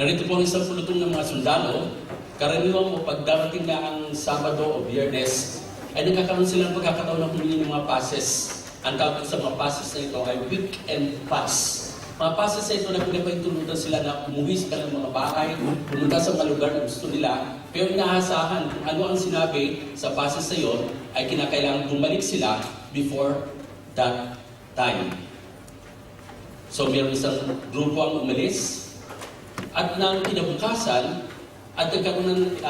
Ganito po ang isang pulutong ng mga sundalo. Karaniwang mo pagdating na ang Sabado o Biyernes, ay nagkakaroon sila ng pagkakataon na humingi ng mga passes. Ang tawag sa mga passes na ito ay weekend pass. Mga passes na ito na pinapahintulutan sila na umuwi sa kanilang mga bahay, pumunta sa mga lugar na gusto nila, pero inaasahan kung ano ang sinabi sa passes na iyon ay kinakailangan bumalik sila before that time. So mayroon isang grupo ang umalis, at nang kinabukasan, at nagkaroon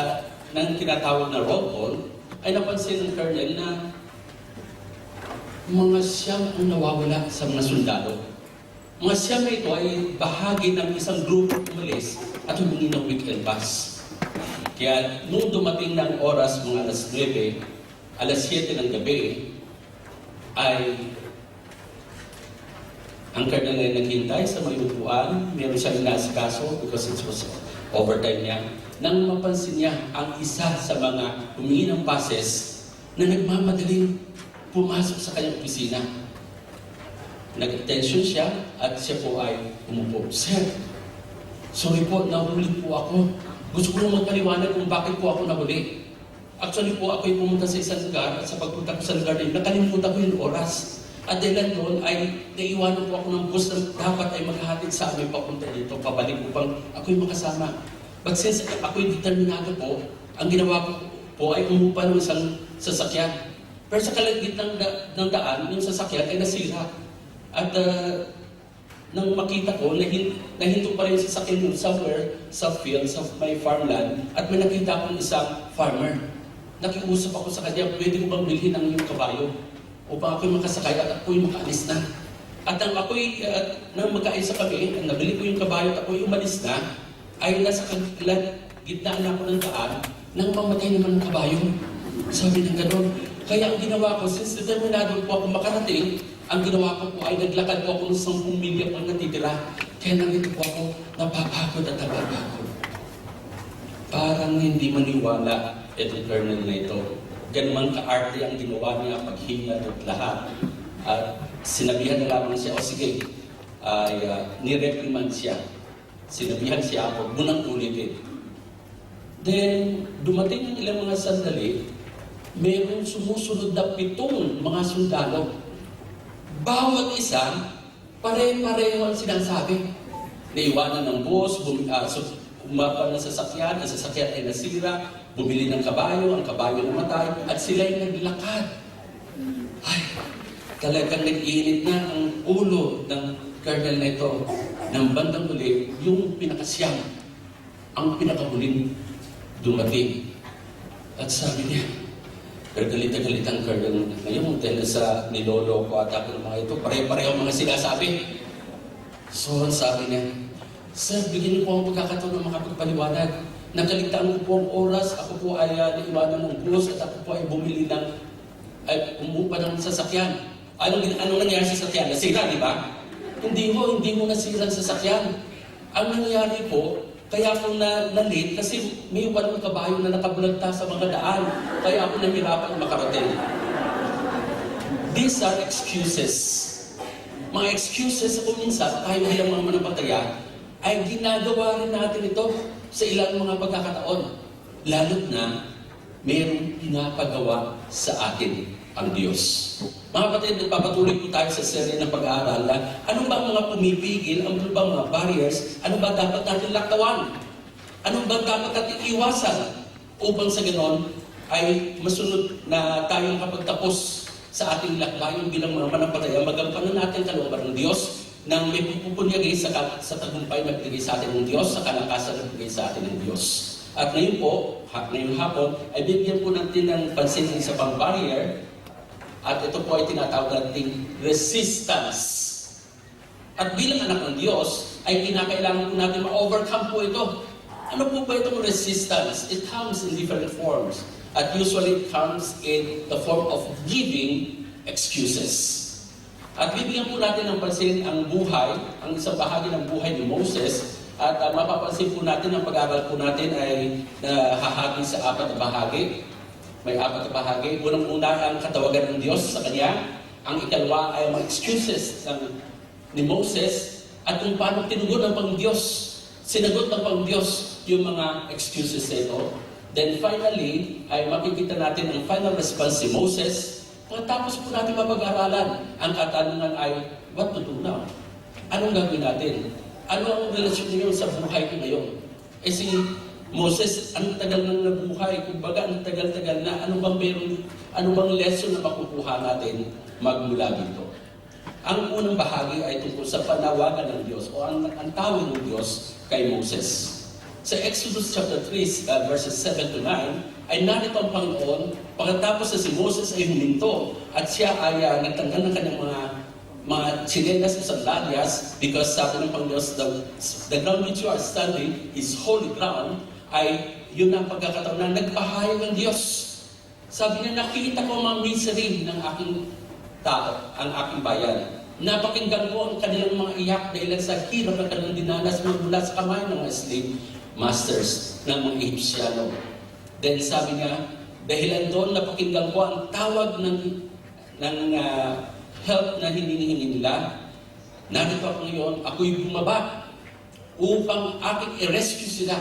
ng tinatawag na roll call, ay napansin ng colonel na mga siyam ang nawawala sa mga sundalo. Mga siyam na ito ay bahagi ng isang grupo umalis at humingi ng weekend pass. Kaya nung dumating ng oras, mga alas 9, alas 7 ng gabi, ay ang colonel ay naghintay sa may upuan, meron siyang inasikaso because it was overtime niya. Nang mapansin niya ang isa sa mga humingi ng passes na nagmamadaling pumasok sa kanyang opisina. Nag-attention siya at siya po ay umupo. Sir, sorry po, nahuli po ako. Gusto ko lang magpaliwanag kung bakit po ako nahuli. Actually po, ako ay pumunta sa isang lugar at sa pagpunta ko sa lugar na yun, nakalimutan ko yung oras. At dahil doon ay naiwanan po ako ng bus na dapat ay maghahatid sa amin papunta dito, pabalik upang ako'y makasama. But since ako'y determinado po, ang ginawa ko po ay umupa ng isang sasakyan. Pero sa kalagitnaan ng daan, yung sasakyan ay nasira. At nang makita ko, nahinto pa rin yung sasakyan yung somewhere sa field, sa may farmland, at may nakita akong isang farmer. Nakiusap ako sa kanya, pwede ko bang bilhin ang iyong kabayo? Upang ako'y makasakay at ako'y makaalis na. At nang ako'y, nang magkaisa kami, nabili ko yung kabayo at ako'y umalis na, ay nasa gitnaan ako ng daan, nang mamatay naman ng kabayo. Sabi ng gano'n. Kaya ang ginawa ko, since determinado po ako makarating, ang ginawa ko po ay naglakad po ako ng 10 milya pang natitira. Kaya nandito po ako, napapagod at napapagod. Parang hindi maniwala itong colonel na ito. Ganun ka-arte ang ginawa niya, paghinga at lahat. At sinabihan na lamang siya, o sige, ay nireprimand siya. Sinabihan siya, huwag mo nang ulitin. Then, dumating ang ilang mga sandali, mayroong sumusunod na 7 mga sundalo. Bawat isa, pare-pareho ang sinasabi. Naiwanan ng bus, umapa ng sasakyan, ang sasakyan ay nasira, bumili ng kabayo, ang kabayo namatay, at sila'y naglakad. Ay, talagang nag-iinit na ang ulo ng colonel na ito. Nang bandang uli, yung pinakasyam, ang pinakahuling dumating. At sabi niya, pero galit ang colonel ngayon, dahil sa nilolo ko at ako ng mga ito, pare-pareho mga sinasabi. So, sabi niya, Sir, bigyan niyo po ang pagkakataon ng makapagpaliwanag. Nakaligtaan ko po ang oras, ako po ay naiwanan ng bus at ako po ay bumili ng, ay umupa ng sasakyan. Anong nangyari sa sasakyan? Nasira, di ba? Hindi mo nasira ang sasakyan. Ang nangyari po, kaya ako na-late kasi may walong kabayo na nakabulagta sa mga daan. Kaya ako nahirapan makarating. These are excuses. Mga excuses kung minsan tayo bilang mga manapataya, ay ginagawa rin natin ito sa ilang mga pagkakataon. Lalo't na mayroong pinapagawa sa atin ang Diyos. Mga kapatid, nagpapatuloy po tayo sa serye ng pag-aaral na ano ba ang mga pumipigil, ano ba ang mga barriers, ano ba dapat natin laktawan, ano ba dapat natin iwasan upang sa ganon ay masunod na tayong kapagtapos sa ating lakbayan bilang mga manampalataya, magampanan natin kalooban ng Diyos nang may pupunyagay sa tagumpay na pinigay sa atin ng Diyos, sa kalakasan na pinigay sa atin ng Diyos. At ngayon po, ngayong hapon, ay bibigyan po natin ng pansin ng isa pang barrier, at ito po ay tinatawag nating resistance. At bilang anak ng Diyos, ay kinakailangan po natin ma-overcome po ito. Ano po ba itong resistance? It comes in different forms. At usually it comes in the form of giving excuses. At bibigyan po natin ng pansin ang buhay, ang isang bahagi ng buhay ni Moses. At mapapansin po natin, ang pag-aaral po natin ay nahahagi sa 4 na bahagi. May 4 na bahagi. Unang-una ang katawagan ng Diyos sa kanya. Ang ikalawa ay mga excuses ni Moses at kung paano tinugon ng Panginoon Diyos Sinagot ng pang Diyos yung mga excuses nito. Then finally, ay makikita natin ang final response si Moses. Pagkatapos po natin mapag-aralan, ang katanungan ay, what to do now? Anong gagawin natin? Ano ang relasyon niyo sa buhay ko ngayon? Eh si Moses, ang tagal nang nabuhay, kumbaga ang tagal-tagal na, ano bang lesson na makukuha natin magmula dito? Ang unang bahagi ay tungkol sa panawagan ng Diyos o ang tawag ng Diyos kay Moses. Sa Exodus chapter 3, verses 7 to 9, ay narito ang Panginoon, pagkatapos na si Moses ay huminto at siya ay nagtanggal ng kanyang mga tsinelas o sandalyas, because sabi ng Panginoon, the ground which you are standing is holy ground, ay yun ang pagkakataon na nagpahayag ng Diyos. Sabi niya, nakita ko ang mga misery ng aking tao, ang aking bayan. Napakinggan ko ang kanilang mga iyak dahil sa hirap na kanilang dinanas mula sa kamay ng mga slave masters ng mga Egyptiano. Then sabi niya, dahilan doon napakinggan ko ang tawag ng help na hinihingi nila. Narito ako ngayon, ako'y bumaba upang aking i-rescue sila.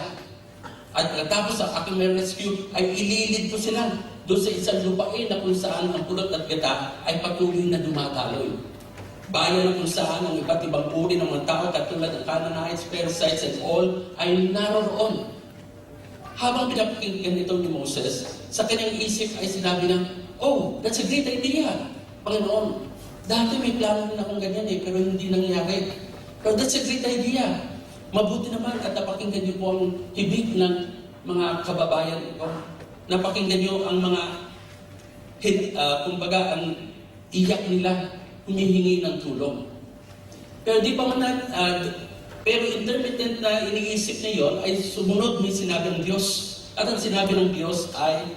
At tapos ang aking rescue ay ililid ko sila doon sa isang lupain na kung saan ang pulot at gata ay patuloy na dumadaloy. Bayan na kung saan ang iba't ibang uri ng mga tao katulad ng Canaanites, Perizzites, and all ay naroon. Habang pinapakinggan ito ni Moses, sa kanyang isip ay sinabi na, oh, that's a great idea, Panginoon. Dati may plano na akong ganyan pero hindi nangyari. Pero that's a great idea. Mabuti naman at napakinggan niyo po ang hibig ng mga kababayan ko. Napakinggan niyo ang mga, kumbaga, ang iyak nila, humihingi ng tulong. Pero di pa man pero intermittent na iniisip na yon ay sumunod may sinabi ng Diyos. At ang sinabi ng Diyos ay,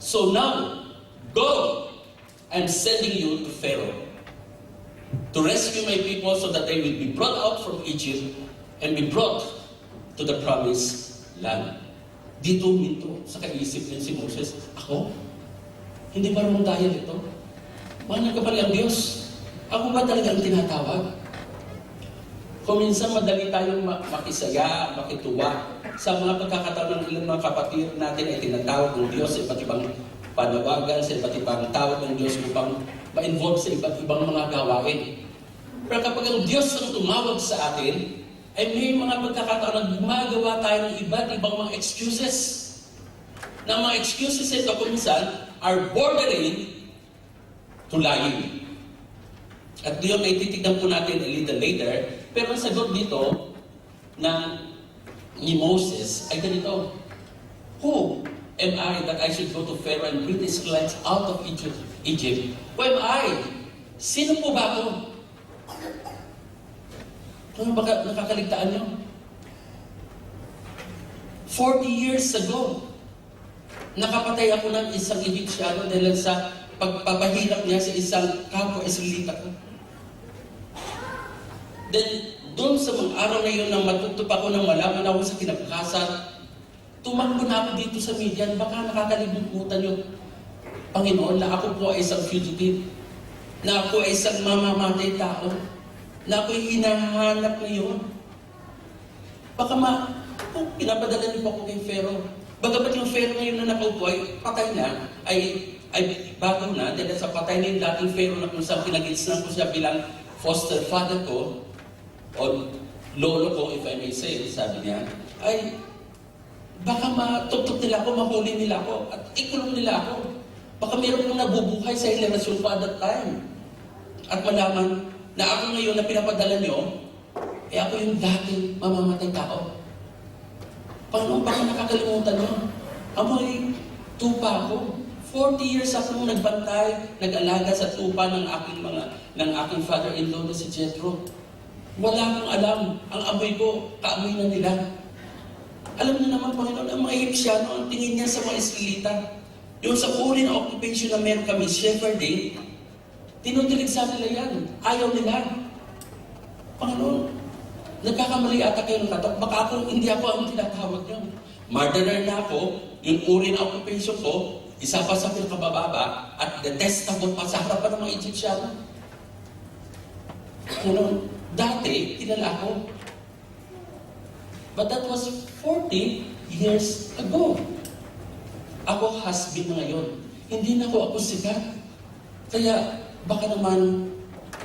so now, go! I'm sending you to Pharaoh to rescue my people so that they will be brought out from Egypt and be brought to the promised land. Dito minto sa kaisip niya si Moses, ako? Hindi ba naman dahil ito? Mahal ka pala ang Diyos. Ako ba talaga ang tinatawag? Kung minsan madali tayong makisaya, makituwa sa mga pagkakataon ng ilang mga kapatid natin ay tinatawag ng Diyos sa iba't ibang panawagan, sa iba't ibang tawag ng Diyos upang ma-involve sa iba't ibang mga gawain. Pero kapag ang Diyos ang tumawag sa atin, ay may mga pagkakataon na gumagawa tayo ng iba't ibang mga excuses. Na mga excuses ito kung minsan are bordering to lying. At diyon ay titignan po natin a little later. Pero ang sagot dito ni Moses ay ganito, who am I that I should go to Pharaoh and bring the Israelites out of Egypt? Who am I? Sino po ba ako? Kung baka nakakaligtaan nyo? 40 years ago, nakapatay ako ng isang Egyptiano dahil sa pagpapahirap niya sa isang kapwa-Israelita ko. Then, doon sa mga araw na yun na matutup ako nang malaman ako sa kinabukasan, tumakbo na ako dito sa media, baka nakakalimutan nyo, Panginoon, na ako po ay isang fugitive, na ako ay isang mamamatay tao, na ako'y hinahanap ngayon. Baka pinapadala niyo po ako kay Pharaoh. Bagamat yung Pharaoh ngayon na nakaupo ay patay na, ay bago na, dahil sa patay na yung dating Pharaoh na kung saan pinag-isnan ko siya bilang foster father ko, o lolo ko, if I may say, sabi niya, ay baka matutok nila ako, mahuli nila ako, at ikulong nila ako. Baka mayroon kong nabubuhay sa henerasyon ko at that time. At malaman na ako ngayon na pinapadala niyo, eh ako yung dating mamamatay tao. Panginoon, baka nakakalimutan niyo? Amoy tupa ko. 40 years akong nagbantay, nag-alaga sa tupa ng aking father-in-law na si Jethro. Wala akong alam. Ang amoy ko, kaamoy na nila. Alam niyo naman, Panginoon, ang mga Egyptiano, ang tingin niya sa mga Israelita, yung sa uri ng occupation na meron kami, shepherding, tinutilig sa nila yan. Ayaw nila. Panginoon, nagkakamali ata kayo ng katok. Baka hindi ako ang tinatawag niyo. Murderer na ako, yung uri ng occupation ko, isa pa sa pinakabababa, at detestable pa sa harapan ng mga Egyptiano. Panginoon, dati, kilala ako. But that was 40 years ago. Ako has-been na ngayon. Hindi na ako sikat. Kaya baka naman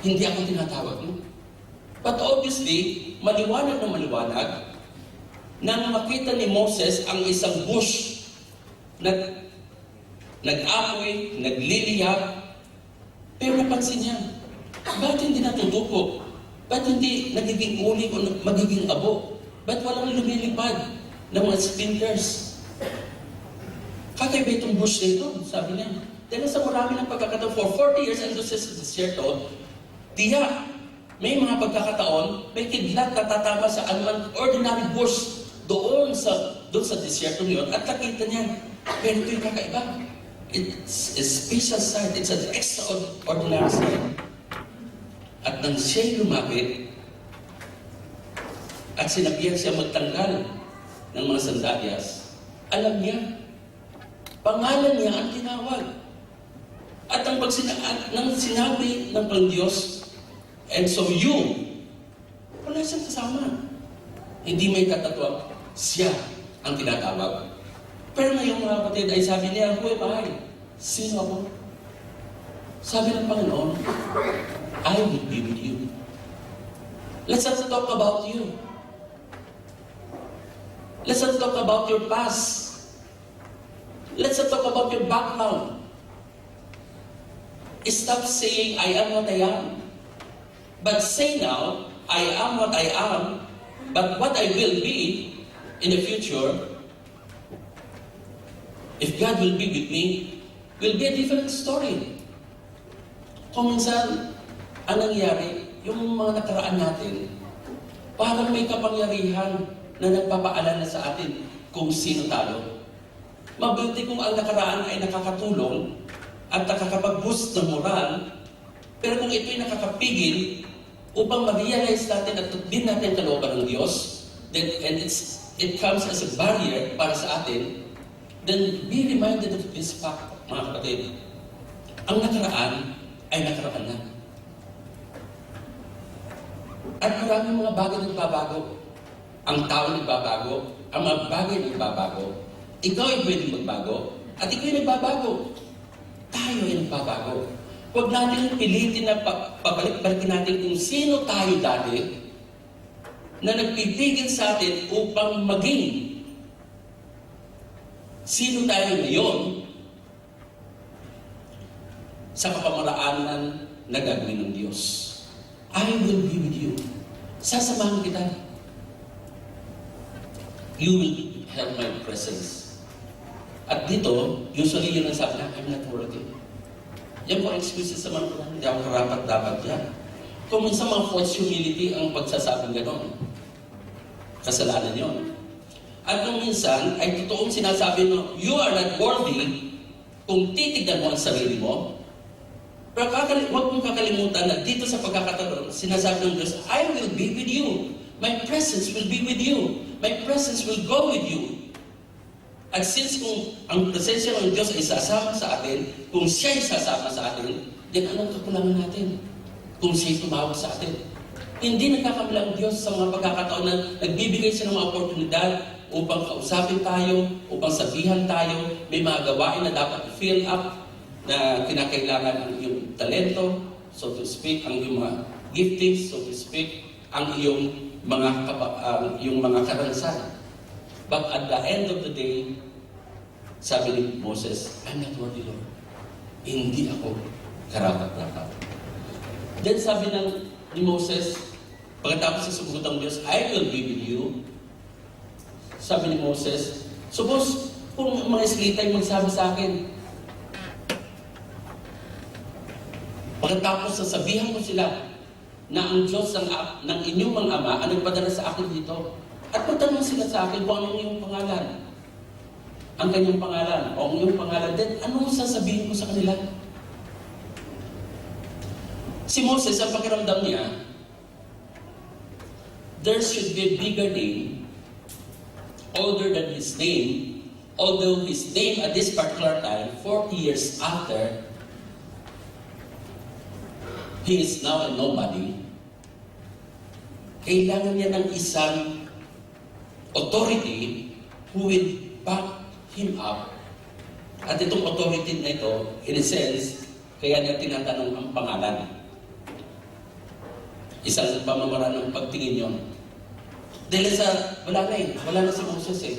hindi ako tinatawag. But obviously, maliwanag na maliwanag, nang makita ni Moses ang isang bush na nag-apoy, nagliliyab, pero napansin niya, ba't hindi natutupo? Ba't hindi nagiging uli o magiging abo? Ba't walang lumilipad ng mga splinters? Kakaiba itong bush na ito, sabi niya. Dahil sa marami ng pagkakataon, for 40 years, ando sa desierto, tiyak, may mga pagkakataon, may kidlat na tatama sa anumang ordinary bush doon sa desierto ngayon at nakita niya. Pero ito'y kakaiba. It's a special sight. It's an extraordinary sight. At nang siya'y lumapit at sinabihan siya magtanggal ng mga sandalyas, alam niya, pangalan niya ang tinawag. At nang sinabi ng Pangdiyos, and so you, wala siyang kasama. Hindi may katatwang, siya ang tinatawag. Pero ngayong mga kapatid ay sabi niya, who am I? Sino ako? Sabi ng Panginoon, I will be with you. Let's not talk about you. Let's not talk about your past. Let's not talk about your background. Stop saying, I am what I am. But say now, I am what I am, but what I will be in the future, if God will be with me, will be a different story. Kung minsan, ang nangyari, yung mga nakaraan natin, parang may kapangyarihan na nagpapaalala sa atin kung sino tayo. Mabuti kung ang nakaraan ay nakakatulong at nakakapag-boost ng moral, pero kung ito'y nakakapigil upang ma-realize natin at din natin ang kalooban ng Diyos, and it comes as a barrier para sa atin, then be reminded of this fact, mga kapatid. Ang nakaraan ay nakaraan na. At maraming mga bagay nagbabago. Ang tao nagbabago, ang mga bagay nagbabago. Ikaw ay pwedeng magbago, at ikaw ay nagbabago. Tayo ay nagbabago. Huwag natin pilitin na pabalik-balikin natin kung sino tayo dati na nagpipigil sa atin upang maging sino tayo ngayon sa kapamaraanan na gagawin ng Diyos. I will be with you. Sasamahan kita. You will have my presence. At dito, usually yun ang sabi na, I'm not worthy. Yan po ang excuses sa mga kulang. Hindi ako karapat-dapat yan. Kung minsan mga false humility ang pagsasabing gano'n. Kasalanan yun. At kung minsan ay totoong sinasabi mo, you are not worthy kung titignan mo ang sarili mo. Pero huwag mong kakalimutan na dito sa pagkakataon, sinasabi ng Diyos, I will be with you. My presence will be with you. My presence will go with you. At since kung ang presensya ng Diyos ay sasama sa atin, kung siya ay sasama sa atin, then anong kakulangan natin? Kung siya ay tumawag sa atin. Hindi nagkakamali ang Diyos sa mga pagkakataon na nagbibigay siya ng mga oportunidad upang kausapin tayo, upang sabihan tayo, may mga gawain na dapat fill up na kinakailangan ang iyong talento, so to speak, ang iyong mga giftings, so to speak, ang iyong mga karanasan. But at the end of the day, sabi ni Moses, I'm not worthy, Lord. Hindi ako karapat-dapat. Then sabi ni Moses, pagkatapos sa sumunod ng Diyos, I will be with you. Sabi ni Moses, suppose kung mga Israelita ay magsabi sa akin, pagkatapos sasabihan ko sila na ang Diyos ng inyong mga ama ang nagpadala sa akin dito. At magtanong sila sa akin kung anong iyong pangalan. Ang kanyang pangalan, o ang iyong pangalan, then anong sasabihin ko sa kanila? Si Moses, ang pakiramdam niya, there should be a bigger name, older than his name, although his name at this particular time, 40 years after, he is now a nobody. Kailangan niya ng isang authority who will back him up. At itong authority na ito, in a sense, kaya niya tinatanong ang pangalan. Isang pamamaraan ng pagtingin yon. Dahil wala na si Moses eh.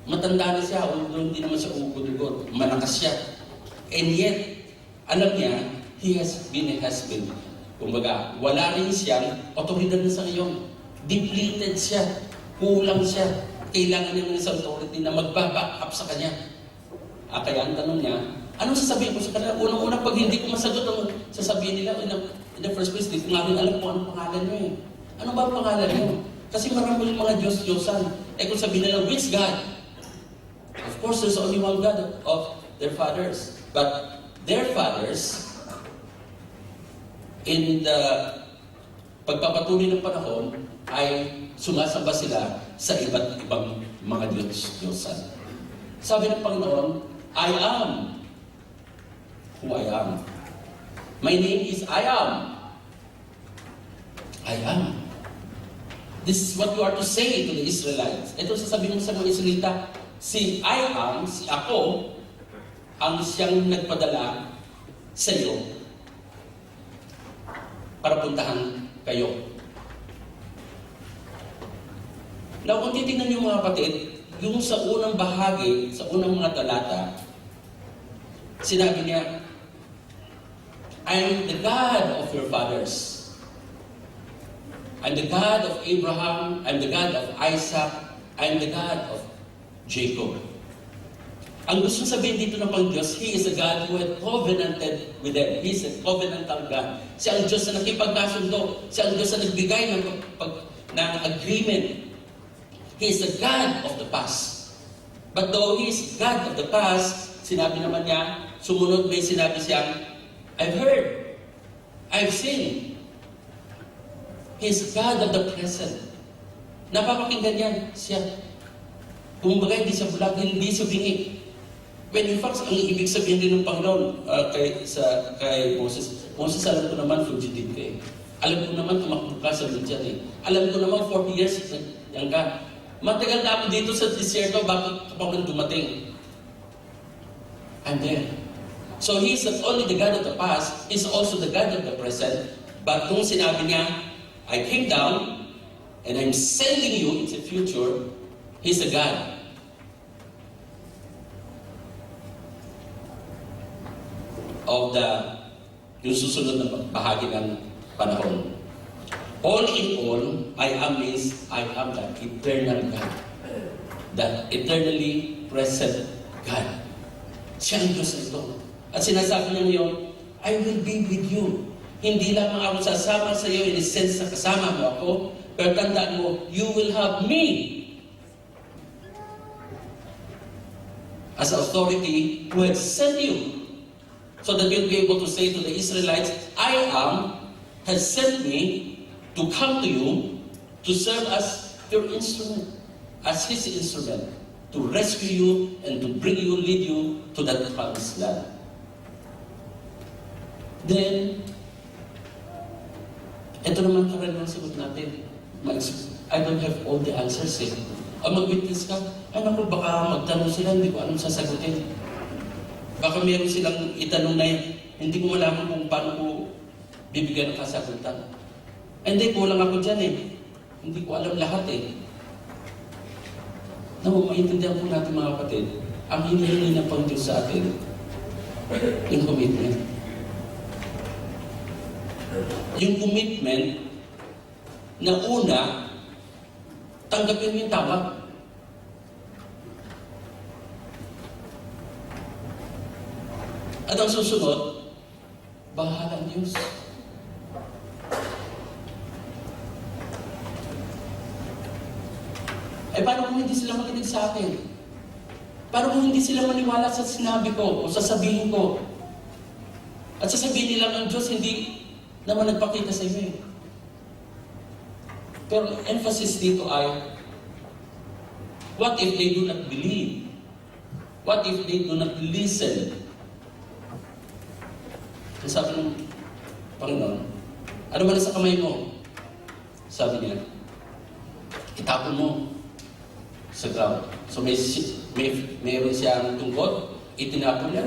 Matanda na siya, although hindi naman siya ugod-ugod. Malakas siya. And yet, alam niya, he has been a husband. Kumbaga, wala rin siyang otoridad na sa ngayon. Depleted siya. Kulang siya. Kailangan niya ng isang authority na magbaback up sa kanya. Kaya ang tanong niya, anong sasabihin ko sa kanila? Unang-una, pag hindi ko masagot ang sasabihin nila, in the first place, di ko nga rin alam kung anong pangalan niyo eh. Ano ba ang pangalan niyo? Kasi marami yung mga Diyos-Diyosan. Kung sabihin nila, which God? Of course, there's only one God of their fathers. But their fathers, in the pagpapatuloy ng panahon, ay sumasamba sila sa iba't ibang mga Diyos-Diyosan. Sabi ng Panginoon, I am who I am. My name is I am. I am. This is what you are to say to the Israelites. Ito sasabihin mo sa mga Israelita, si I am, si ako, ang siyang nagpadala sa iyo para puntahan kayo. Now, kung titignan niyo mga kapatid, yung sa unang bahagi, sa unang mga talata, sinabi niya, I am the God of your fathers. I'm the God of Abraham. I'm the God of Isaac. I'm the God of Jacob. Ang gusto sabihin dito ng Panginoon, He is a God who had covenanted with them. He is a covenantal God. Siya ang Diyos na nakipagkasundo. Siya ang Diyos na nagbigay ng agreement. He is the God of the past. But though He is God of the past, sinabi naman niya, sumunod may sinabi siyang, I've heard, I've seen. He is God of the present. Napapakinggan niya siya. Kumbaga, hindi siya bulag, hindi siya bingi. When in fact, ang ibig sabihin din ng Panginoon kay Moses, Moses, alam ko naman, fugitive ka eh. Alam ko naman, tumakbo ka sa Midian eh. Alam ko naman, 40 years, yan ka. Matagal na ako dito sa disyerto, bakit ka pa man dumating? I'm there. So He is not only the God of the past, He is also the God of the present. But kung sinabi niya, I came down, and I'm sending you into the future, He's a God. Of yung susunod na bahagi ng panahon. All in all, I am means I am the eternal God. The eternally present God. Siya ang Diyos ito. At sinasabi niya ngayon, I will be with you. Hindi lamang ako sasama sa iyo in a sense na kasama mo ako, pero tandaan mo, you will have me as authority who has sent you. So that you'll be able to say to the Israelites, I am has sent me to come to you to serve as your instrument, as His instrument, to rescue you and to bring you, lead you to that promised land. Then, ito naman karaniwang sagot natin. I don't have all the answers eh. Mag-witness ka, ay naku, baka magtanong sila, hindi ko anong sasagutin. Baka meron silang itanong na hindi ko malaman kung paano ko bibigyan ng kasagutan. Hindi, kulang ako dyan eh. Hindi ko alam lahat eh. Maintindihan po natin mga kapatid, ang hinihingi ng Panginoon sa atin, yung commitment. Yung commitment na una, tanggapin mo yung tawag. At ang susunod, bahala ang Diyos. Paano kung hindi sila makinig sa akin? Paano kung hindi sila maniwala sa sinabi ko o sasabihin ko? At sasabihin nila ng Diyos, hindi naman nagpakita sa inyo eh. Pero emphasis dito ay, what if they do not believe? What if they do not listen? Ang sabi ng Panginoon, ano ba na sa kamay mo? Sabi niya, itapon mo. sa ground. So mayroon siyang tungkod, itinapon niya,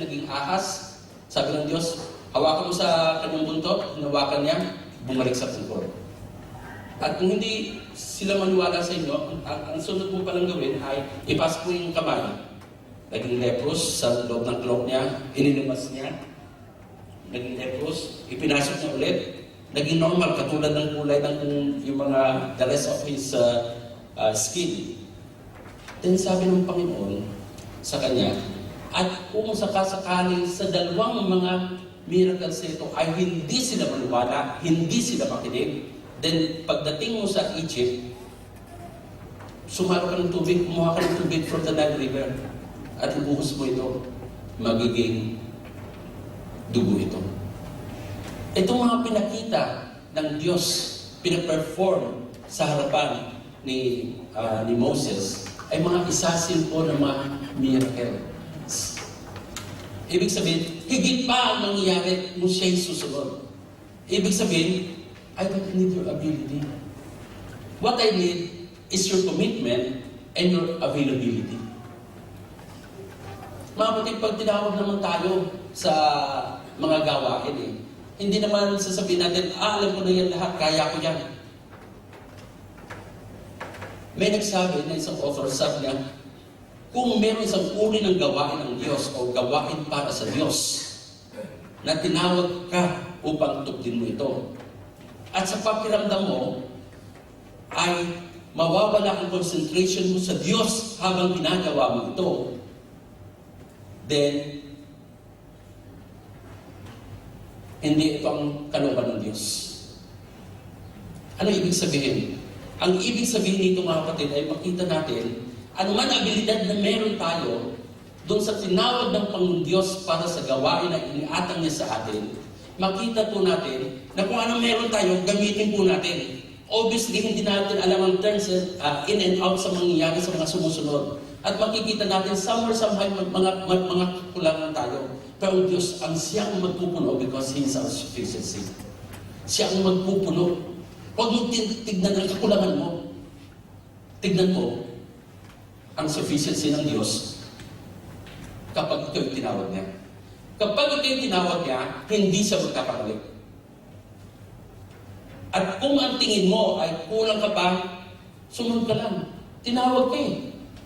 naging ahas. Sabi ng Diyos, hawakan mo sa kanyang buntot, hinawakan niya, bumalik sa tungkod. At kung hindi sila maniwala sa inyo, ang sunod mo palang gawin ay ipasok mo yung kamay. Naging leprous sa loob ng cloak niya, inilumas niya, naging leprous, ipinasok niya ulit, naging normal, katulad ng kulay ng yung mga the rest of his skin. Then sabi ng Panginoon sa kanya, at kung sakasakali sa dalawang mga miracles ito ay hindi sila maniwala, hindi sila makinig, then pagdating mo sa Egypt, sumaro ka ng tubig, kumuha ka ng tubig from the Nile River, at ibuhos mo ito, magiging dugo ito. Itong mga pinakita ng Diyos, pinaperform sa harapan ni Moses, ay mga isasimple ng mga miracles. Ibig sabihin, higit pa ang mangyayari kung siya'y susunod. Ibig sabihin, I don't need your ability. What I need is your commitment and your availability. Mga kapatid, pag tinawag naman tayo sa mga gawain hindi naman sasabihin natin, alam ko na yan lahat, kaya ko yan. May nagsabi na isang author, sabi niya, kung meron isang uri ng gawain ng Diyos o gawain para sa Diyos na tinawag ka upang tupdin mo ito, at sa pakiramdam mo ay mawawala ang concentration mo sa Diyos habang ginagawa mo ito, then hindi ito ang kalooban ng Diyos. Ano ibig sabihin? Ang ibig sabihin nito mga kapatid ay makita natin anuman abilidad na meron tayo doon sa tinawag ng Panginoon Diyos para sa gawain na iniatang niya sa atin, makita po natin na kung ano meron tayo, gamitin po natin. Obviously, hindi natin alam ang turns in and out sa mangyayari sa mga sumusunod. At makikita natin somewhere, mga kulangan tayo. Pero ang Diyos ang siyang magpupuno because He is our sufficiency. Siya ang magpupuno. Huwag mong tignan ang kakulangan mo. Tignan mo ang sufficiency ng Diyos kapag ito yung tinawag niya. Kapag ito yung tinawag niya, hindi siya magkakamali. At kung ang tingin mo ay kulang ka pa, sumunod ka lang. Tinawag ka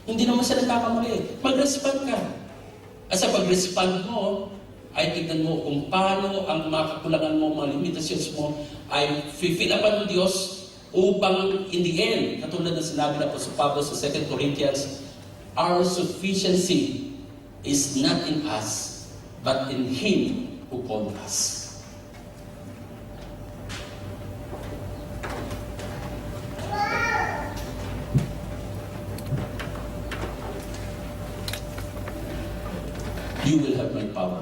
Hindi naman siya nagkakamali. Mag-respond ka. At sa pag-respond mo, ay tignan mo kung paano ang mga kakulangan mo, mga limitations mo, ay fill-upan ng Diyos upang in the end, katulad ng sinabi na po sa Pablo sa 2 Corinthians, our sufficiency is not in us, but in Him who called us. You will have my power.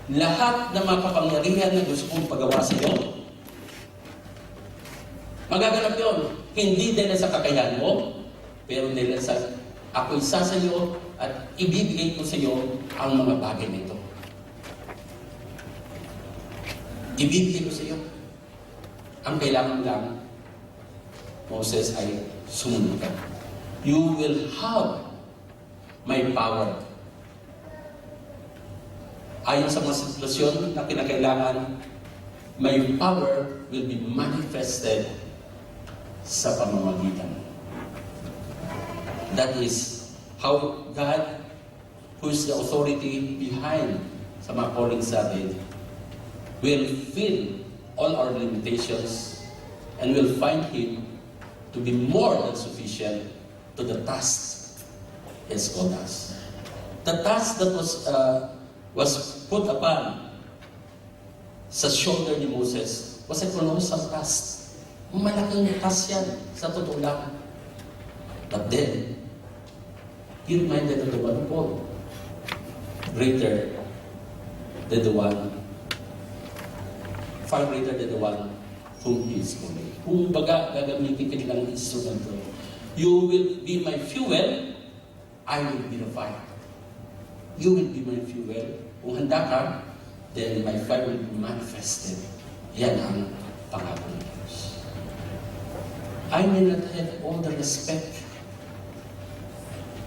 Lahat ng mga kapangyarihan na gusto kong pagawa sa iyo, magaganap yun. Hindi dahil sa kakayahan mo, pero dahil sa ako'y sa iyo at ibibigay ko sa iyo ang mga bagay nito. Ibibigay ko sa iyo. Ang kailangan lang, Moses, ay sumunod ka. You will have my power. Ayon sa mga sitwasyon na kinakailangan, my power will be manifested sa pamamagitan. That is how God, who is the authority behind sa mga calling sa atin, will fill all our limitations and will find Him to be more than sufficient to the task He has called us. The task that was put upon sa shoulder ni Moses was a colossal task. Malaking task yan, sa totoo lang. But then, he reminded of the one of God, greater than the one, far greater than the one whom He is calling. Kung baga, gagamitin ka nilang instrumento. You will be my fuel, I will be the fire. You will be my fuel. Kung handa ka, then my fire will be manifested. Yan ang pangako ng Diyos. I may not have all the respect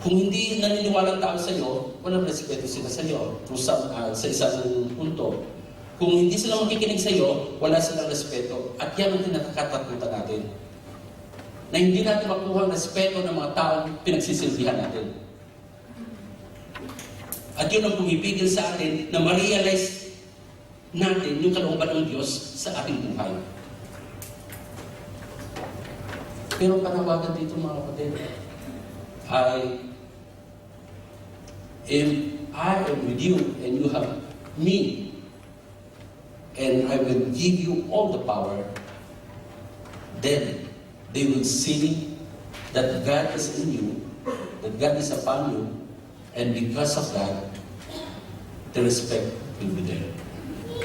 Kung hindi naniniwala ang tao sa iyo, walang respeto sila sa iyo sa isang punto. Kung hindi sila makikinig sa iyo, wala silang respeto. At yan ang tinakatakutan natin. Na hindi natin makuha ang respeto ng mga taong pinagsisilbihan natin. At yun ang pumipigil sa atin na ma-realize natin yung kalooban ng Diyos sa ating buhay. Pero panawagan dito mga kapatid, if I am with you and you have me, and I will give you all the power, then they will see that God is in you, that God is upon you, and because of that, the respect will be there.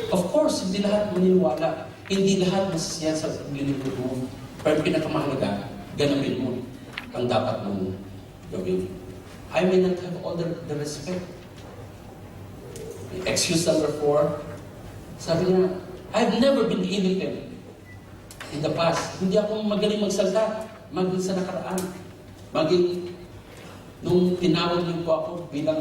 Of course, hindi lahat maniniwala, hindi lahat masasaya sa paglilingkod mo, pero pinakamahalaga, ganapin mo ang dapat mong gawin. I may not have all the respect. Excuse number 4, sabi niya, I've never been eloquent in the past. Hindi ako magaling magsalita, maging sa nakaraan. Maging, nung tinawag niyo po ako bilang,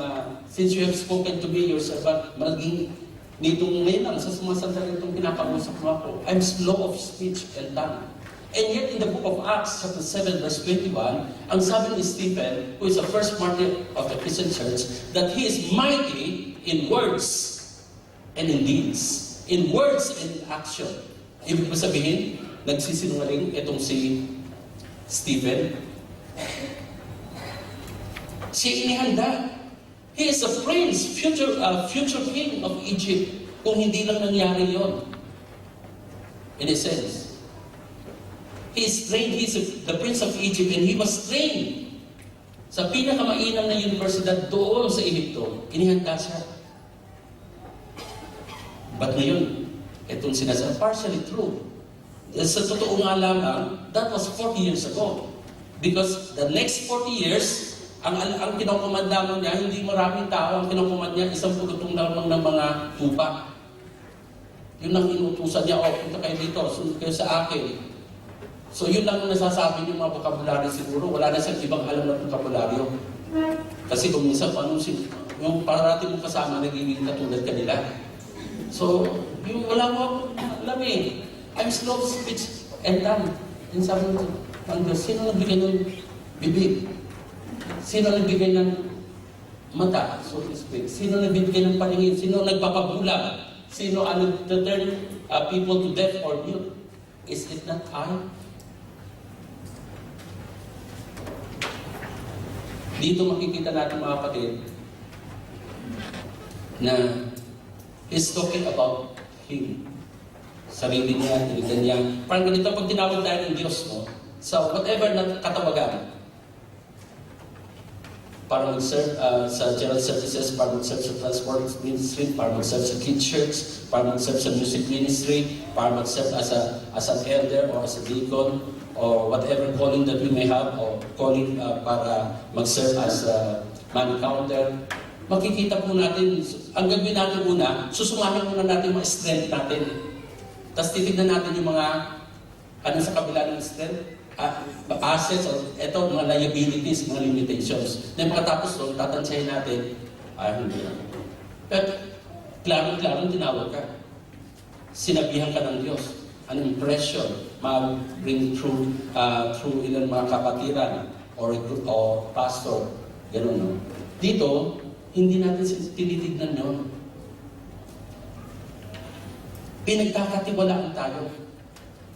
since you have spoken to me, your servant, maging, nitong ngayon lang, sa sumasalita nitong pinapag-usap mo ako, I'm slow of speech and tongue. And yet in the book of Acts, chapter 7, verse 21, ang sabi ni Stephen, who is the first martyr of the Christian church, that he is mighty in words and in deeds. In words and action. Ibig mo sabihin, nagsisinungaling itong si Stephen. Siya inihanda. He is a prince, future king of Egypt. Kung hindi lang nangyari yon. In a sense. He is trained, he is the prince of Egypt, and he was trained sa pinakamainam na universidad doon sa Egypto. Inihanda siya. But ngayon, itong sinasabi, partially true. Sa totoo nga lamang, that was 40 years ago. Because the next 40 years, ang kinokomanda niya, hindi maraming tao, ang kinokomanda niya, isang pulutong lamang ng mga tupa. Yun ang inutusan niya, punta kayo dito, sunod kayo sa akin. So yun lang nasasabi niyo mga vocabulary siguro, wala na siyang ibang alam na vocabulary. Kasi kung minsan, yung parati mong kasama, nagiging katulad kanila. So, yung wala mo akong alam eh. I'm slow of speech and tongue. Yung sabi ng Diyos, sino nagbigay ng bibig? Sino nagbigay ng mata, so to speak? Sino nagbibigay ng paningin? Sino nagpapabulag? Sino nag-turn people to death or mute? Is it not I? Dito makikita natin mga kapatid na he's talking about him. Sarili niya, tinignan niya. Parang ganito pag tinawag tayo ng Diyos, no? So, whatever na katawagan, para mag-serve sa general services, para mag-serve sa transport ministry, para mag-serve sa kids church, para mag-serve sa music ministry, para mag-serve as an elder or as a deacon, or whatever calling that we may have, or calling para mag-serve as a man counter. Makikita po natin, ang gagawin natin muna, susumahin muna natin mga strength natin. Tapos titignan natin yung mga, ano sa kabila ng strength, assets, or eto, mga liabilities, mga limitations. Na pagkatapos doon, tatansyahin natin, hindi na. Pero, klaro-klaro tinawag ka. Sinabihan ka ng Diyos. An impression, mag-bring through ilang mga kapatiran, or pastor, gano'n, no? Dito, hindi natin tinitignan yun. Pinagkakatiwalaan tayo.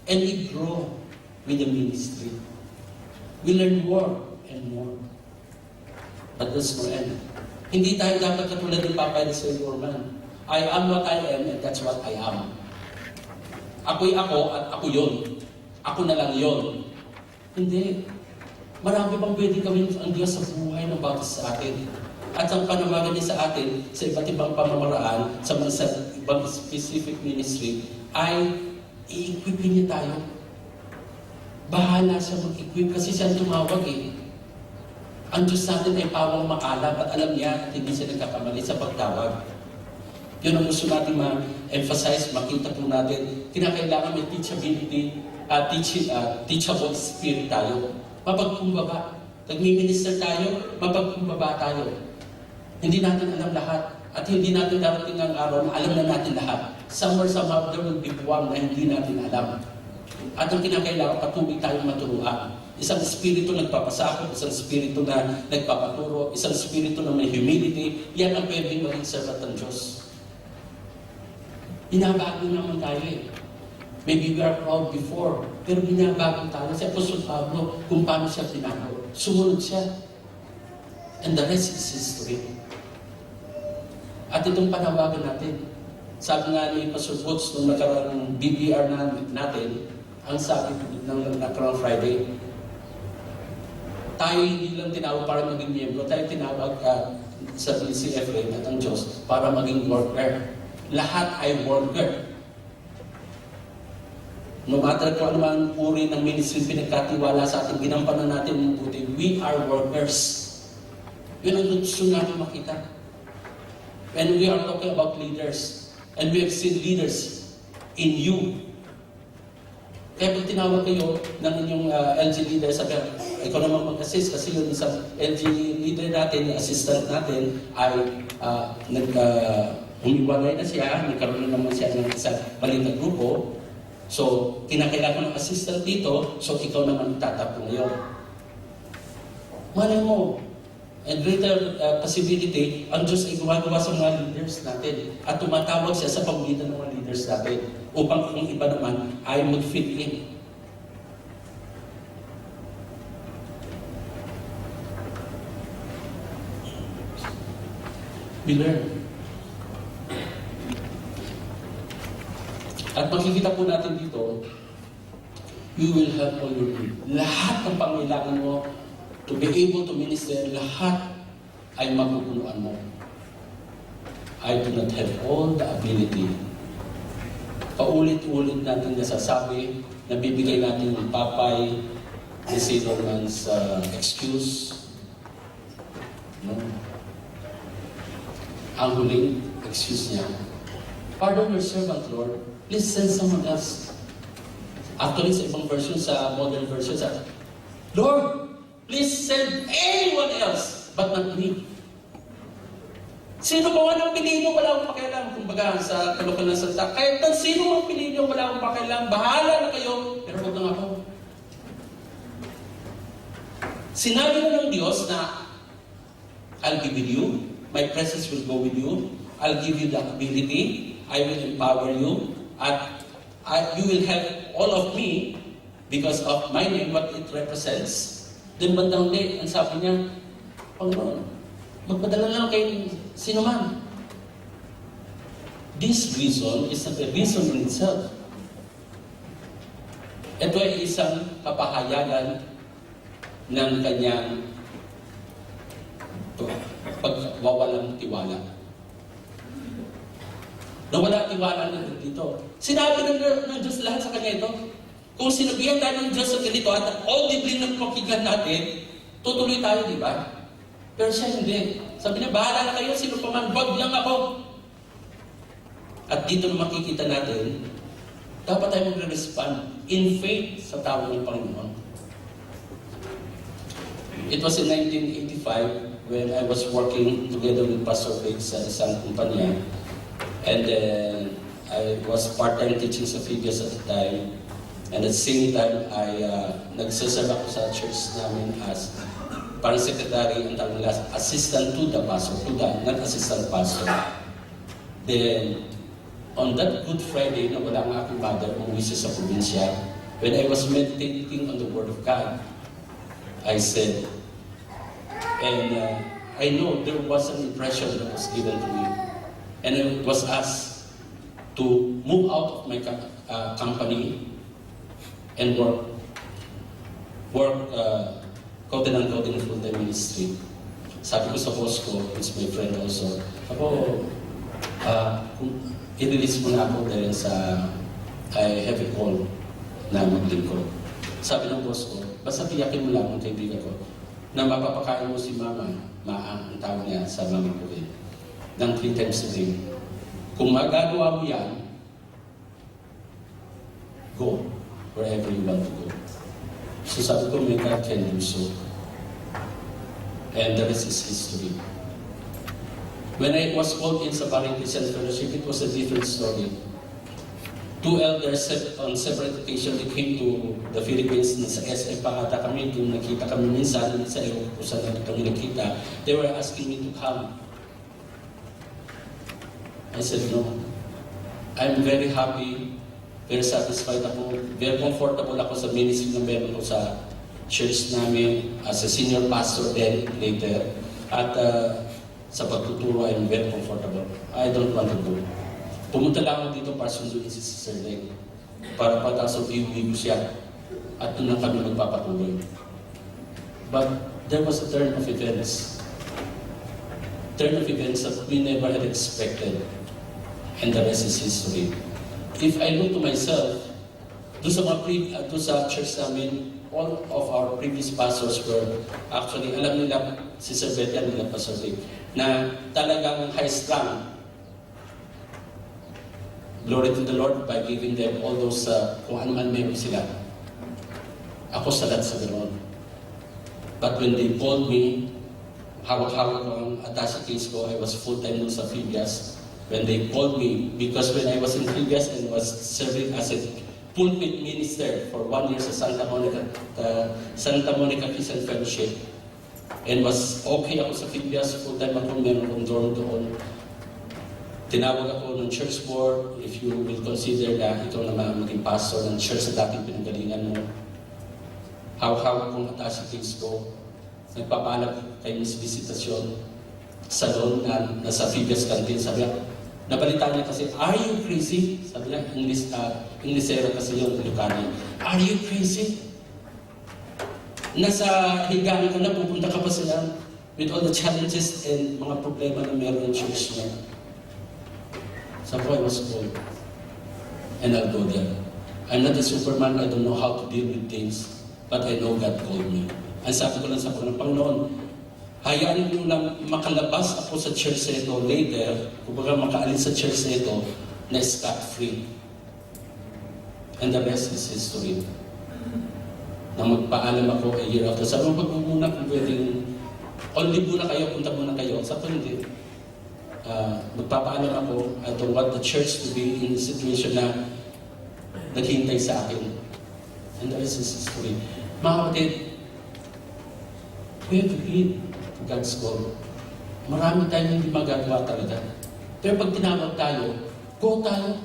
And we grow with the ministry. We learn more and more. But that's no end. Hindi tayo dapat katulad ng Papa ni Sir Norman. I am what I am and that's what I am. Ako'y ako at ako yun. Ako na lang yun. Hindi. Marami pang pwede gawin ang Diyos sa buhay ng bawat sa atin. At ang panawagan niya sa atin sa iba't ibang pamamaraan, sa mga ibang specific ministry, ay i-equipin niya tayo. Bahala siya mag-equip kasi siya tumawag eh. Ang Diyos natin ay pawang maalab at alam niya at hindi siya nagkakamali sa pagtawag. Yun ang gusto natin ma-emphasize, makita po natin. Kinakailangan may teachability, teachable spirit tayo. Mapagkumbaba. Nagmi-minister tayo, mapagkumbaba tayo. Hindi natin alam lahat. At hindi natin darating ang araw na alam na natin lahat. Somewhere, somehow, there will be one na hindi natin alam. At ang kinakailangan, patuloy tayong maturuan. Isang espiritu nagpapasakot, isang espiritu na nagpapaturo, isang espiritu na may humility, yan ang pwedeng maging servant ng Diyos. Binabago naman tayo eh. Maybe we are proud before, pero binabago tayo. Si Apostol Pablo, kung paano siya binago. Sumunod siya. And the rest is history. At itong panawagan natin, sabi nga ni Pastor Boots nung nakarang BBR natin, ang sabi ng nakarang Friday, tayo hindi lang tinawag para maging miyembro, tayo tinawag sa CFA at ang Diyos para maging worker. Lahat ay worker. No matter kung ano man uri ng ministry pinagkatiwala sa ating ginampanan natin ng buti, we are workers. Yun ang gusto natin makita. And we are talking about leaders. And we have seen leaders in you. Kaya pag tinawag kayo ng inyong LG leader, sabi, ikaw naman mag-assist kasi yung isang LG leader natin, yung assistant natin, ay humiwalay na siya, nagkaroon na naman siya ng isang maliit na grupo. So, kinakailangan ng assistant dito, so ikaw naman itatapon ngayon. Malay mo, and greater possibility, ang Diyos ay gumagawa sa mga leaders natin at tumatawag siya sa pamamagitan ng mga leaders natin upang kung iba naman ay mag-fit in. We learn. At makikita po natin dito, you will have all your need. Lahat ng pangailangan mo to be able to minister, lahat ay mapupunuan mo. I do not have all the ability. Paulit-ulit natin nasasabi, nabibigay natin yung papay, ni Silverman's excuse. No? Ang huling excuse niya, pardon your servant, Lord. Please send someone else. Actually, sa ibang version, sa modern version, sa Lord, please send anyone else, but not me. Sino ba ang piliin nyo, wala akong pakialam. Kumbaga, sa kalokal ng salita, kahit na sino ang piliin nyo, wala akong pakialam. Bahala na kayo, pero huwag lang ako. Sinabi na ng Diyos na, I'll be with you, my presence will go with you, I'll give you the ability, I will empower you, at you will have all of me because of my name, what it represents. Then bandang day, ang sabi niya, Panginoon, magpadala lang kay sino man. This reason is not a reason in itself. Ito ay isang kapahayagan ng kanyang pagwawalang tiwala. Nawala tiwala na dito. Sinabi ng Diyos lahat sa kanya ito. Kung sinabihan tayo ng Diyos sa ganito at audibly ng pakinggan natin, tutuloy tayo, di ba? Pero siya hindi. Sabi niya, bahala na kayo, sino pa man, wag lang ako. At dito na makikita natin, dapat tayo magre-respond in faith sa tawag ng Panginoon. It was in 1985 when I was working together with Pastor Vic sa isang kumpanya. And then I was part-time teaching sa Figures at the time. And at the same time, I nagsaserve ako sa church namin as parang secretary, ang tawag nila, assistant to the pastor, not assistant pastor. Then, on that Good Friday, na wala nga aking mother, umuwi siya sa probinsya, when I was meditating on the Word of God, I said, and I know there was an impression that was given to me. And it was asked to move out of my company and work quote-unquote in full-time ministry. Sabi ko sa boss ko, it's my friend also, kung i-release mo na ako dahil sa I have a call na maglingkod. Sabi ng boss ko, basta tiyakin mo lang ang kaibigan ko na mapapakain mo si mama, Maang, ang tawag niya sa mama ko rin, ng 3 times a day. Kung magagawa mo yan, go wherever you want to go. So sabi ko, may God can do so. And the rest is history. When I was called in sa Baring Christian Fellowship, it was a different story. Two elders on separate occasions, they came to the Philippines. Sa SM pa ata kami, kung nakita kami minsan, sa Europe kung saan kami nakita, they were asking me to come. I said, no. I'm very happy, very satisfied ako, very comfortable ako sa ministry na meron ko sa church namin as a senior pastor then later. At sa pagtuturo, I'm very comfortable. I don't want to go. Pumunta lang ako dito para sunduin si Sister Lane. Para pag-asok iuwi ko siya. At doon lang kami magpapatuloy. But there was a turn of events. Turn of events that we never had expected. And the rest is history. If I look to myself, doon sa church namin, all of our previous pastors were actually, alam nila, si Sir Betian nila, Pastor Vic, na talagang high-strung. Glory to the Lord by giving them all those, kung ano man meron sila. Ako salat sa ganoon. But when they called me, hawak-hawak ko ang attache case ko, I was full-time nun sa Phibias. When they called me, because when I was in Phibias and was serving as a pulpit minister for 1 year sa Santa Monica Christian Fellowship, and was okay ako sa Phibias, full-time ako, meron akong dorm doon. Tinawag ako ng church board, if you will consider na ikaw na maging pastor ng church sa dating pinanggalingan mo. Hawak-hawak kong attache case ko, nagpapaalam kay Miss Visitasyon, salon na nasa Phibias Canteen, sabi niya, nabalita niya kasi, are you crazy? Sabi niya, Inglesero kasi yun, Ilocano. Are you crazy? Nasa higaan ka na, pupunta ka pa sila with all the challenges and mga problema na meron ng church niya. Sabi ko, I was called. And I'll go there. I'm not a Superman, I don't know how to deal with things, but I know God called me. Ang sabi ko lang sa Panginoon, hayaan nyo lang makalabas ako sa church na ito later, kumbaga makaalis sa church na ito, na scot-free. And the rest is history. Na magpaalam ako a year after. Sabi mo, pag muna kung pwedeng, only muna kayo, punta muna kayo. Sabi ko, hindi. Magpapaalam ako, I don't want the church to be in a situation na naghintay sa akin. And the rest is history. Mga kapatid, we have to heed God's call. Marami tayong hindi magagawa talaga. Pero pag tinawag tayo, go tayo.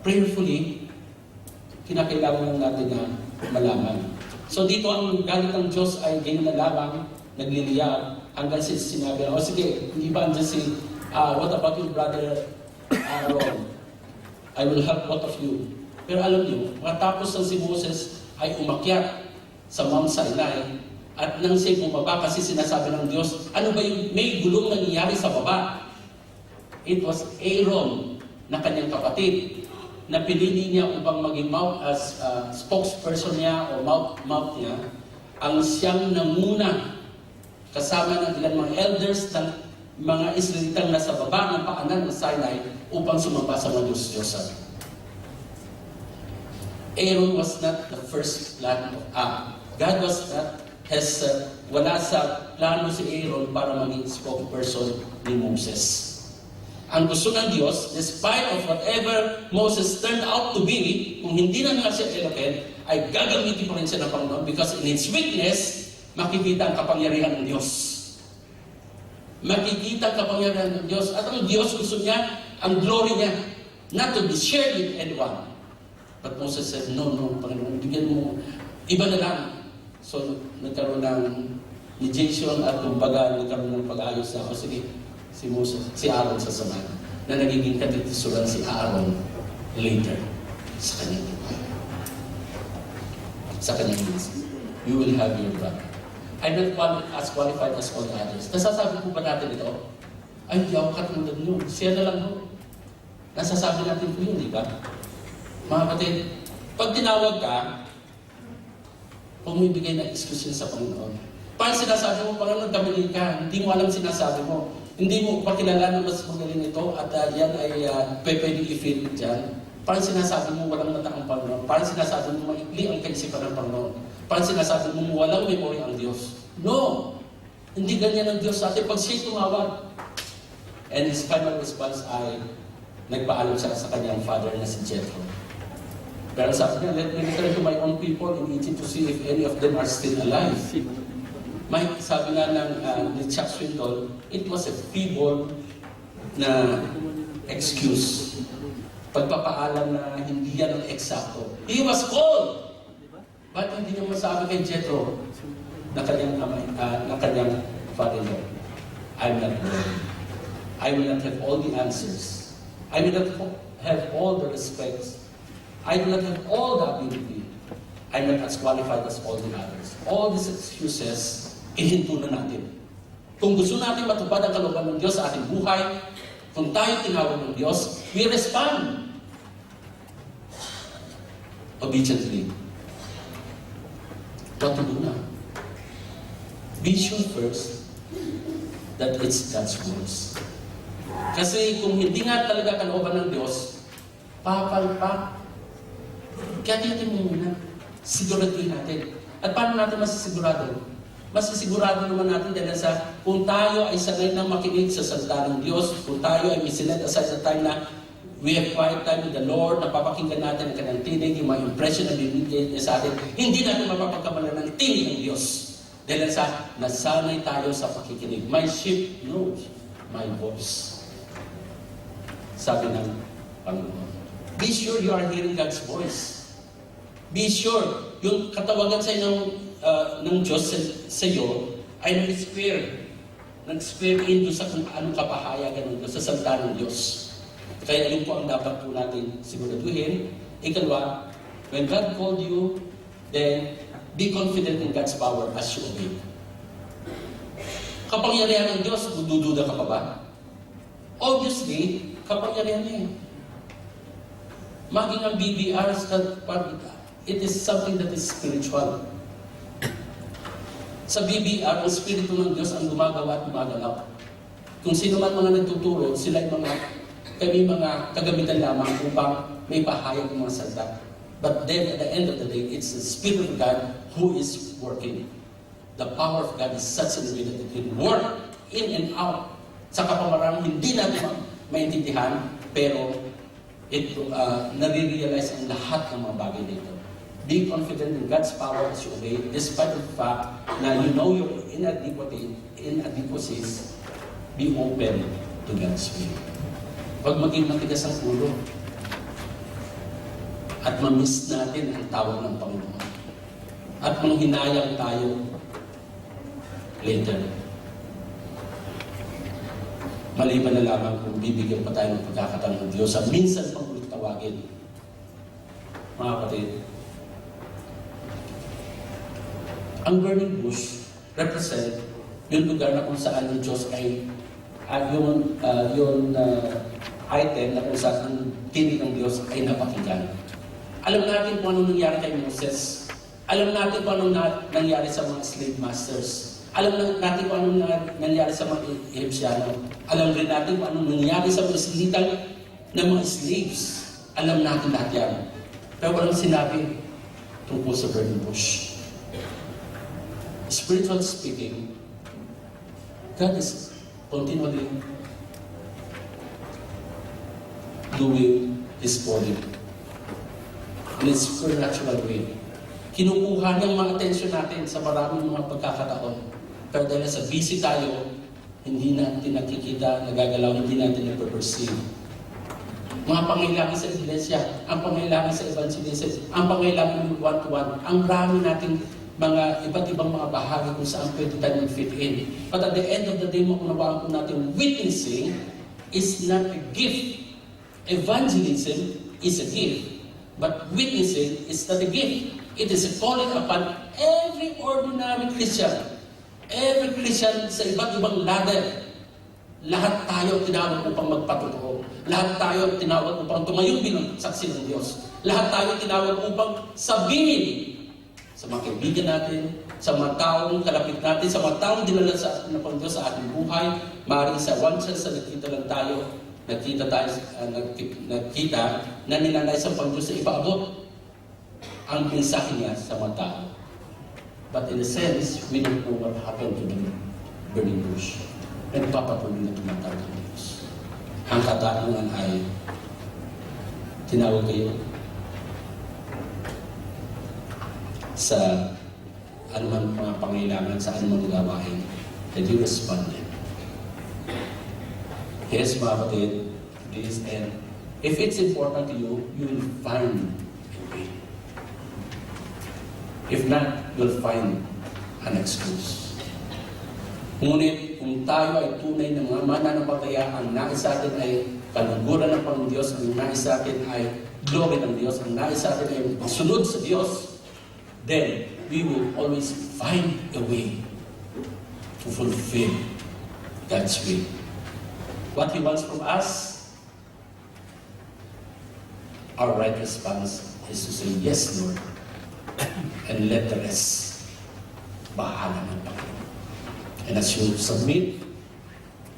Prayerfully, kinakailangan lang natin na malaman. So dito ang galit ng Diyos ay ganyan na lamang, nagliliyab, hanggang sinabi, o sige, hindi ba andyan si, what about you, brother Aaron? I will help both of you. Pero alam niyo, matapos ng si Moses ay umakyat sa Mount Sinai, at nang siya bumaba kasi sinasabi ng Diyos, ano ba yung may gulong nangyayari sa baba? It was Aaron na kanyang kapatid na pinili niya upang maging spokesperson niya o mouth niya, ang siyang namuna kasama ng ilang mga elders ng mga Israelitang nasa baba ng paanan ng Sinai upang sumamba sa mga Diyos-Diyosan. Aaron was not the first plan of God was not wala sa plano si Aaron para maging spokesperson ni Moses. Ang gusto ng Diyos, despite of whatever Moses turned out to be, kung hindi na nga siya eloquent, ay gagamitin pa rin siya ng Panginoon because in its weakness, makikita ang kapangyarihan ng Diyos. Makikita ang kapangyarihan ng Diyos. At ang Diyos gusto niya, ang glory niya, not to be shared with anyone. But Moses said, no, Panginoon, bigyan mo, iba na lang. So, nagkaroon ni Jason at kumbaga nagkaroon ng pag-ayos na, sige, si Aaron sasamahan. Na nagiging katitisuran si Aaron later sa kanyang buhay. Sa kanyang ministry. You will have your brother. I'm not as qualified as all the others. Nasasabi po ba natin ito? Ay, hindi ako katulad nyo. Siya na lang ho. Nasasabi natin po yun, di ba? Mga kapatid, pag tinawag ka, pumibigay na excuse sa Panginoon. Paano sinasabi mo, Panginoon, kamali ka, hindi mo alam sinasabi mo. Hindi mo pakilala na mas magaling ito at yan ay pwedeng i-feel dyan. Paano sinasabi mo walang mata ang Panginoon? Paano sinasabi mo maikli ang kaisipan ng Panginoon? Paano sinasabi mo walang memory ang Diyos? No! Hindi ganyan ang Diyos sa atin. Pag siya'y tumawag, and his final response ay, nagpaalam siya sa kanyang father na si Jethro. Pero sabi niya, let me return to my own people in Egypt to see if any of them are still alive. Sabi nga ni Chuck Swindoll, it was a feeble na excuse. Pagpapaalam na hindi yan ang eksakto. He was called! Ba't hindi niya masabi kay Jethro na kanyang father-in-law? I'm not ready. I will not have all the answers. I will not have all the respects. I will not have all the ability. I'm not as qualified as all the others. All these excuses, ihinto na natin. Kung gusto natin matupad ang kalooban ng Diyos sa ating buhay, kung tayo tinawag ng Diyos, we respond obediently. What to do now? Be sure first that it's God's words. Kasi kung hindi nga talaga kalooban ng Diyos, papalpak. Kaya natin muna, siguraduhin natin. At paano natin masisigurado? Masisigurado naman natin dahil sa kung tayo ay sanay na makinig sa salita ng Diyos, kung tayo ay may sinet aside sa time na we have quiet time with the Lord, napapakinggan natin ang kanyang tinig, yung mga impression na binigay niya sa atin, hindi natin mapapagkamalan ng tinig ng Diyos. Dahil sa nasanay tayo sa pakikinig. My sheep knows my voice. Sabi ng Panginoon. Be sure you are hearing God's voice. Be sure, yung katawagan sa ng Diyos sa iyo ay nag-square in doon sa kung anong kapahayagan ng Diyos, sa salita ng Diyos. Kaya yun po ang dapat po natin siguraduhin. Ikalawa, when God called you, then be confident in God's power as you obey. Kapangyarihan ng Diyos, dududa ka pa ba? Obviously, kapangyarihan niya. Maging ang BBR, it is something that is spiritual. Sa BBR, ang Espiritu ng Diyos ang gumagawa at gumagalaw. Kung sino man mga nagtuturo, sila ay kami mga kagamitan lamang upang may pahayag ng mga salita. But then, at the end of the day, it's the Spirit of God who is working. The power of God is such a way that it can work in and out. Sa kapamarang hindi natin maintindihan, pero nare-realize ang lahat ng mga bagay dito. Be confident in God's power as you obey, despite the fact na you know your inadequacies, be open to God's will. Huwag maging matigas ang ulo at ma-miss natin ang tawag ng Panginoon. At manghinayang tayo later. Maliban na lamang kung bibigyan pa tayo ng pagkakataon ng Diyos at minsan pang ulit tawagin. Mga kapatid, ang burning bush represent yung lugar na kung saan ang Diyos ay yung item na kung saan ang tinig ng Diyos ay napakinggan. Alam natin kung anong nangyari kay Moses. Alam natin kung anong nangyari sa mga slave masters. Alam natin kung anong nangyari sa mga Egyptiano. Alam rin natin kung anong nangyari sa mga silitang ng mga slaves. Alam natin lahat yan. Pero walang sinabi tungkol sa burning bush. Spiritually speaking, God is continually doing His calling in a supernatural way. Kinukuha niyang mga atensyon natin sa maraming mga pagkakataon. Pero dahil sa busy tayo, hindi natin nakikita, nagagalaw, hindi natin nape-perceive. Mga pangailangan sa iglesia, ang pangailangan sa evangelism, ang pangailangan ng one-to-one, ang rami nating mga iba't ibang mga bahagi kung saan pwede tayo mag-fit in. But at the end of the day, makunawaan po natin, witnessing is not a gift. Evangelism is a gift. But witnessing is not a gift. It is a calling upon every ordinary Christian. Every Christian sa iba't ibang ladder. Lahat tayo tinawag upang magpatotoo. Lahat tayo tinawag upang tumayo bilang saksi ng Diyos. Lahat tayo tinawag upang sabihin sa mga kaibigan natin, sa mga taong kalapit natin, sa mga taong dinala sa atin ng Diyos sa ating buhay. Maaaring sa one chance na nakita lang tayo, nakita na nilalay sa Panginoon sa ipaabot ang mensahe niya sa mga tao. But in a sense, we don't know what happened to the burning bush. Nagpapatuloy na tumatawag ng Diyos. Ang katanungan ay, tinawag kayo sa anumang mga pangailangan, sa anumang gawain, that you responded. Yes, mga kapatid, please, and if it's important to you, you will find a way. If not, you'll find an excuse. Ngunit, kung tayo ay tunay ng mga mananampalataya, ang nais sa atin ay kaluguran ng Panginoon Diyos, ang nais sa atin ay glory ng Diyos, ang nais sa atin ay masunod sa Diyos, then we will always find a way to fulfill God's will. What He wants from us, our right response is to say, yes, Lord, and let the rest bahala ng Panginoon. And as you submit,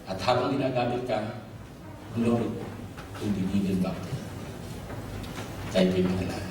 at habang ginagamit ka, glory will be given back. Tayo pinagalaman.